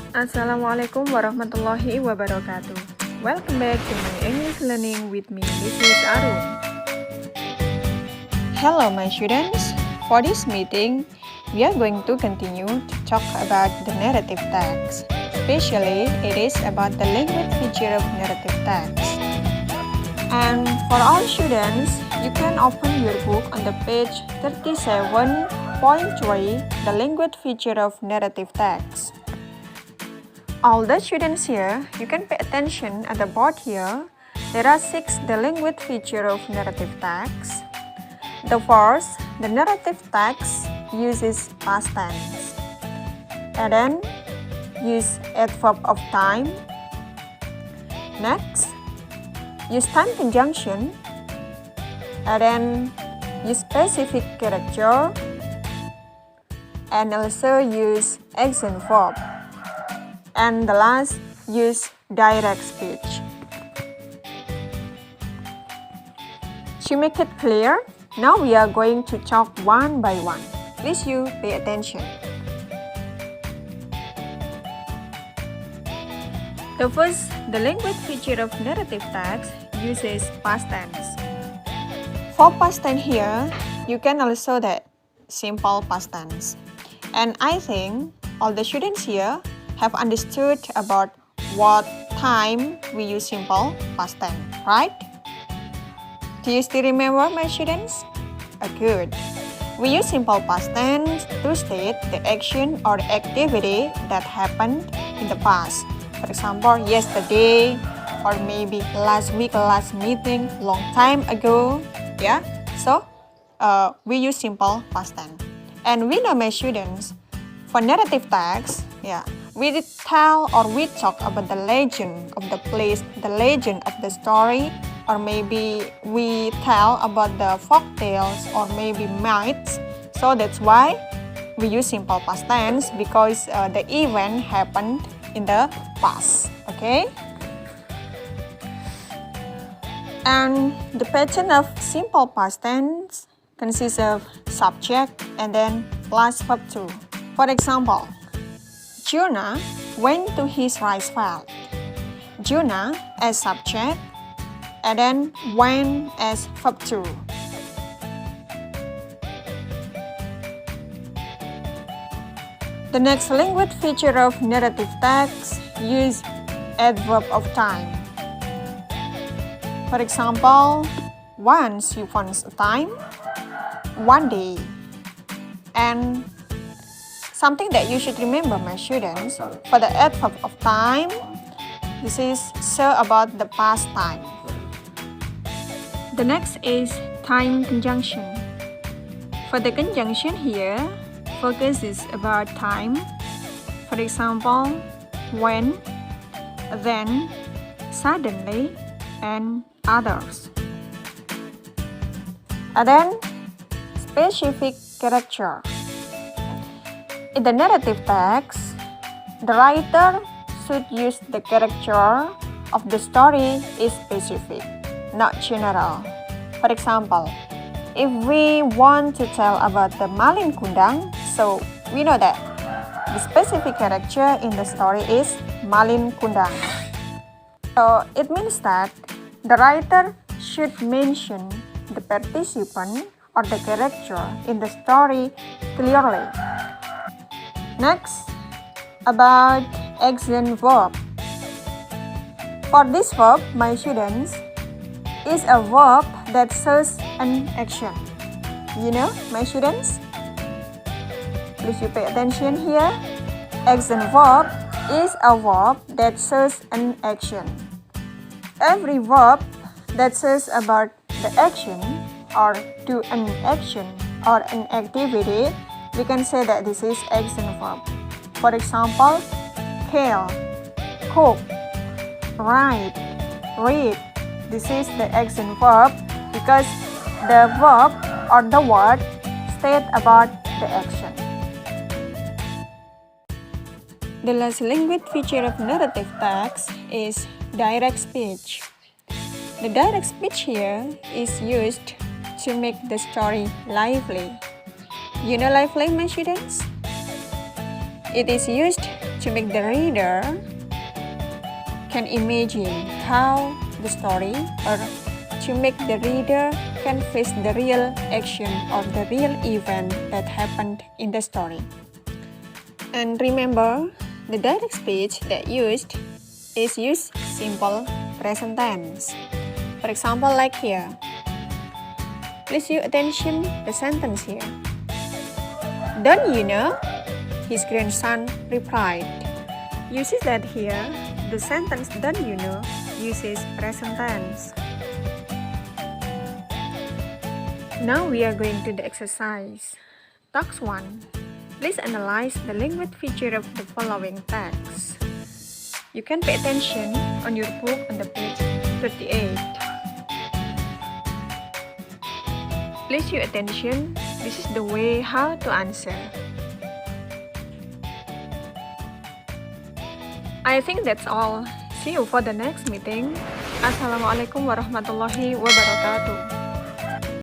Assalamualaikum warahmatullahi wabarakatuh. Welcome back to my English learning with me, Mrs. Arun. Hello my students. For this meeting, we are going to continue to talk about the narrative text. Especially, it is about the language feature of narrative text. And for all students, you can open your book on the page 37.3, the language feature of narrative text. All the students here, you can pay attention at the board here. There are 6 the language feature of narrative text. The first, the narrative text uses past tense. And then, use adverb of time. Next, use time conjunction. And then, use specific character. And also use action verb. And the last, use direct speech. To make it clear, now we are going to talk one by one. Please you pay attention. The first, the language feature of narrative text uses past tense. For past tense here, you can also that simple past tense. And I think all the students here have understood about what time we use simple past tense, right? Do you still remember, my students? Good. We use simple past tense to state the action or activity that happened in the past. For example, yesterday, or maybe last week, last meeting, long time ago. Yeah. So, we use simple past tense. And we know, my students, for narrative text, we tell or we talk about the legend of the place, the legend of the story, or maybe we tell about the folk tales or maybe myths. So that's why we use simple past tense, because the event happened in the past. Okay? And the pattern of simple past tense consists of subject and then plus verb 2. For example, Jonah went to his rice field. Jonah as subject, and then went as verb 2. The next language feature of narrative text use adverb of time. For example, once upon a time, one day, and something that you should remember, my students, for the adverb of time, this is so about the past time. The next is time conjunction. For the conjunction here, focus is about time. For example, when, then, suddenly, and others. And then, specific character. In the narrative text, the writer should use the character of the story is specific, not general. For example, if we want to tell about the Malin Kundang, so we know that the specific character in the story is Malin Kundang. So it means that the writer should mention the participant or the character in the story clearly. Next, about action verb. For this verb, my students, is a verb that shows an action. You know, my students? Please you pay attention here. Action verb is a verb that shows an action. Every verb that says about the action or do an action or an activity, we can say that this is action verb. For example, kill, cook, write, read. This is the action verb because the verb or the word state about the action. The last language feature of narrative text is direct speech. The direct speech here is used to make the story lively. You know lively, my students? It is used to make the reader can imagine how the story, or to make the reader can face the real action or the real event that happened in the story. And remember, the direct speech that use simple present tense. For example, like here. Please your attention the sentence here. Don't you know? His grandson replied. You see that here, the sentence don't you know uses present tense. Now we are going to the exercise. Task 1. Please analyze the language feature of the following text. You can pay attention on your book on the page 38. Please your attention, this is the way how to answer. I think that's all. See you for the next meeting. Assalamualaikum warahmatullahi wabarakatuh.